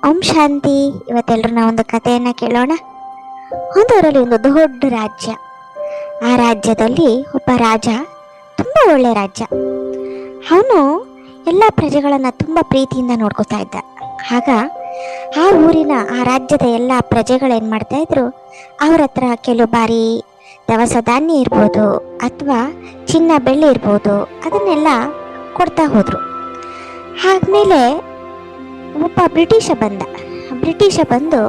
ಓಂ ಶಾಂತಿ. ಇವತ್ತೆಲ್ಲರೂ ನಾವೊಂದು ಕಥೆಯನ್ನು ಕೇಳೋಣ. ಒಂದೂರಲ್ಲಿ ಒಂದು ದೊಡ್ಡ ರಾಜ್ಯ. ಆ ರಾಜ್ಯದಲ್ಲಿ ಒಬ್ಬ ರಾಜ, ತುಂಬ ಒಳ್ಳೆ ರಾಜ್ಯ. ಅವನು ಎಲ್ಲ ಪ್ರಜೆಗಳನ್ನು ತುಂಬ ಪ್ರೀತಿಯಿಂದ ನೋಡ್ಕೋತಾ ಇದ್ದ. ಆಗ ಆ ಊರಿನ ಆ ರಾಜ್ಯದ ಎಲ್ಲ ಪ್ರಜೆಗಳೇನು ಮಾಡ್ತಾ ಇದ್ರು, ಅವ್ರ ಹತ್ರ ಕೆಲವು ಬಾರಿ ದವಸ ಧಾನ್ಯ ಇರ್ಬೋದು ಅಥವಾ ಚಿನ್ನ ಬೆಳ್ಳಿ ಇರ್ಬೋದು, ಅದನ್ನೆಲ್ಲ ಕೊಡ್ತಾ ಹೋದರು. ಆದಮೇಲೆ ಒಬ್ಬ ಬ್ರಿಟಿಷ ಬಂದು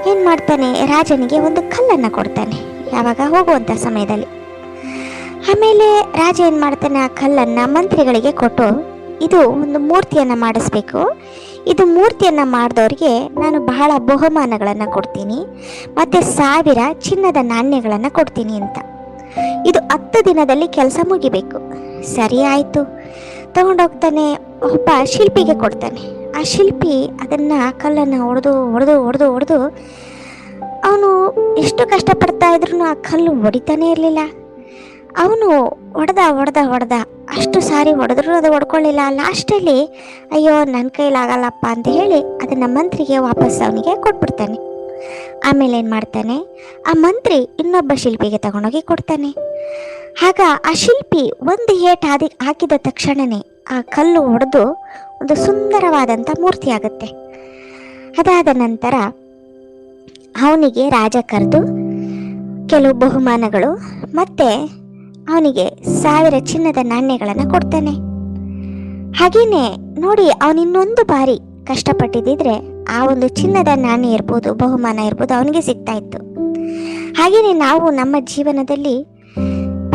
ಏನು ಮಾಡ್ತಾನೆ, ರಾಜನಿಗೆ ಒಂದು ಕಲ್ಲನ್ನು ಕೊಡ್ತಾನೆ ಯಾವಾಗ ಹೋಗುವಂಥ ಸಮಯದಲ್ಲಿ. ಆಮೇಲೆ ರಾಜ ಏನು ಮಾಡ್ತಾನೆ, ಆ ಕಲ್ಲನ್ನು ಮಂತ್ರಿಗಳಿಗೆ ಕೊಟ್ಟು, ಇದು ಒಂದು ಮೂರ್ತಿಯನ್ನು ಮಾಡಿಸ್ಬೇಕು, ಇದು ಮೂರ್ತಿಯನ್ನು ಮಾಡಿದವ್ರಿಗೆ ನಾನು ಬಹಳ ಬಹುಮಾನಗಳನ್ನು ಕೊಡ್ತೀನಿ ಮತ್ತು 1000 ಚಿನ್ನದ ನಾಣ್ಯಗಳನ್ನು ಕೊಡ್ತೀನಿ ಅಂತ. ಇದು 10 ದಿನದಲ್ಲಿ ಕೆಲಸ ಮುಗಿಬೇಕು. ಸರಿ ಆಯಿತು, ತಗೊಂಡೋಗ್ತಾನೆ. ಒಬ್ಬ ಶಿಲ್ಪಿಗೆ ಕೊಡ್ತಾನೆ. ಆ ಶಿಲ್ಪಿ ಅದನ್ನು ಕಲ್ಲನ್ನು ಹೊಡೆದು ಅವನು ಎಷ್ಟು ಕಷ್ಟಪಡ್ತಾ ಇದ್ರು ಆ ಕಲ್ಲು ಹೊಡಿತಾನೆ ಇರಲಿಲ್ಲ. ಅವನು ಹೊಡೆದ ಅಷ್ಟು ಸಾರಿ ಹೊಡೆದ್ರೂ ಅದು ಹೊಡ್ಕೊಳ್ಳಿಲ್ಲ. ಲಾಸ್ಟಲ್ಲಿ ಅಯ್ಯೋ ನನ್ನ ಕೈಲಾಗಲ್ಲಪ್ಪ ಅಂತ ಹೇಳಿ ಅದನ್ನು ಮಂತ್ರಿಗೆ ವಾಪಸ್ ಅವನಿಗೆ ಕೊಟ್ಬಿಡ್ತಾನೆ. ಆಮೇಲೆ ಏನು ಮಾಡ್ತಾನೆ, ಆ ಮಂತ್ರಿ ಇನ್ನೊಬ್ಬ ಶಿಲ್ಪಿಗೆ ತಗೊಂಡೋಗಿ ಕೊಡ್ತಾನೆ. ಆಗ ಆ ಶಿಲ್ಪಿ ಒಂದು ಏಟು ಹಾಕಿದ ತಕ್ಷಣವೇ ಆ ಕಲ್ಲು ಹೊಡೆದು ಒಂದು ಸುಂದರವಾದಂಥ ಮೂರ್ತಿ ಆಗುತ್ತೆ. ಅದಾದ ನಂತರ ಅವನಿಗೆ ರಾಜ ಕರೆದು ಕೆಲವು ಬಹುಮಾನಗಳು ಮತ್ತು ಅವನಿಗೆ 1000 ಚಿನ್ನದ ನಾಣ್ಯಗಳನ್ನು ಕೊಡ್ತಾನೆ. ಹಾಗೆಯೇ ನೋಡಿ, ಅವನು ಇನ್ನೊಂದು ಬಾರಿ ಕಷ್ಟಪಟ್ಟಿದ್ದರೆ ಆ ಒಂದು ಚಿನ್ನದ ನಾಣ್ಯ ಇರ್ಬೋದು, ಬಹುಮಾನ ಇರ್ಬೋದು, ಅವನಿಗೆ ಸಿಗ್ತಾ ಇತ್ತು. ಹಾಗೆಯೇ ನಾವು ನಮ್ಮ ಜೀವನದಲ್ಲಿ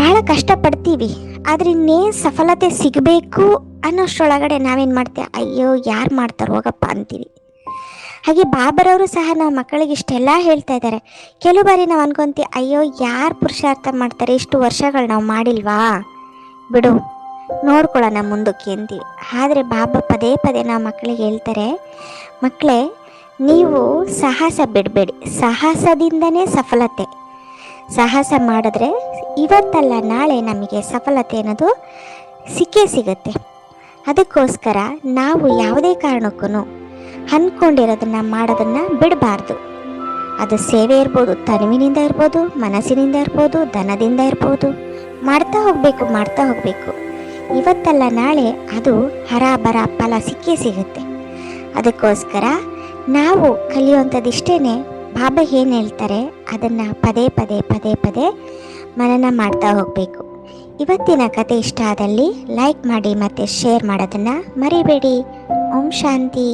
ಬಹಳ ಕಷ್ಟಪಡ್ತೀವಿ, ಆದರೆ ಇನ್ನೇನು ಸಫಲತೆ ಸಿಗಬೇಕು ಅನ್ನೋಷ್ಟರೊಳಗಡೆ ನಾವೇನು ಮಾಡ್ತೇವೆ, ಅಯ್ಯೋ ಯಾರು ಮಾಡ್ತಾರೆ ಹೋಗಪ್ಪ ಅಂತೀವಿ. ಹಾಗೆ ಬಾಬರವರು ಸಹ ನಾವು ಮಕ್ಕಳಿಗೆ ಇಷ್ಟೆಲ್ಲ ಹೇಳ್ತಾ ಇದ್ದಾರೆ. ಕೆಲವು ಬಾರಿ ನಾವು ಅನ್ಕೊಂತೀವಿ, ಅಯ್ಯೋ ಯಾರು ಪುರುಷಾರ್ಥ ಮಾಡ್ತಾರೆ, ಇಷ್ಟು ವರ್ಷಗಳು ನಾವು ಮಾಡಿಲ್ವಾ, ಬಿಡು ನೋಡ್ಕೊಳ್ಳೋಣ ಮುಂದಕ್ಕೆ ಅಂತೀವಿ. ಆದರೆ ಬಾಬಾ ಪದೇ ನಾವು ಮಕ್ಕಳಿಗೆ ಹೇಳ್ತಾರೆ, ಮಕ್ಕಳೇ ನೀವು ಸಾಹಸ ಬಿಡಬೇಡಿ, ಸಾಹಸದಿಂದನೇ ಸಫಲತೆ. ಸಾಹಸ ಮಾಡಿದ್ರೆ ಇವತ್ತಲ್ಲ ನಾಳೆ ನಮಗೆ ಸಫಲತೆ ಅನ್ನೋದು ಸಿಕ್ಕೇ ಸಿಗುತ್ತೆ. ಅದಕ್ಕೋಸ್ಕರ ನಾವು ಯಾವುದೇ ಕಾರಣಕ್ಕೂ ಅಂದ್ಕೊಂಡಿರೋದನ್ನು ಮಾಡೋದನ್ನು ಬಿಡಬಾರ್ದು. ಅದು ಸೇವೆ ಇರ್ಬೋದು, ತನುವಿನಿಂದ ಇರ್ಬೋದು, ಮನಸ್ಸಿನಿಂದ ಇರ್ಬೋದು, ಧನದಿಂದ ಇರ್ಬೋದು, ಮಾಡ್ತಾ ಹೋಗಬೇಕು. ಇವತ್ತಲ್ಲ ನಾಳೆ ಅದು ಹರಾಬರ ಫಲ ಸಿಕ್ಕೇ ಸಿಗುತ್ತೆ. ಅದಕ್ಕೋಸ್ಕರ ನಾವು ಕಲಿಯುವಂಥದ್ದಿಷ್ಟೇ, ಬಾಬಾ ಏನು ಹೇಳ್ತಾರೆ ಅದನ್ನು ಪದೇ ಮನನ ಮಾಡ್ತಾ ಹೋಗಬೇಕು. ಇವತ್ತಿನ ಕತೆ ಇಷ್ಟ ಆದಲ್ಲಿ ಲೈಕ್ ಮಾಡಿ ಮತ್ತು ಶೇರ್ ಮಾಡೋದನ್ನು ಮರಿಬೇಡಿ. ಓಂ ಶಾಂತಿ.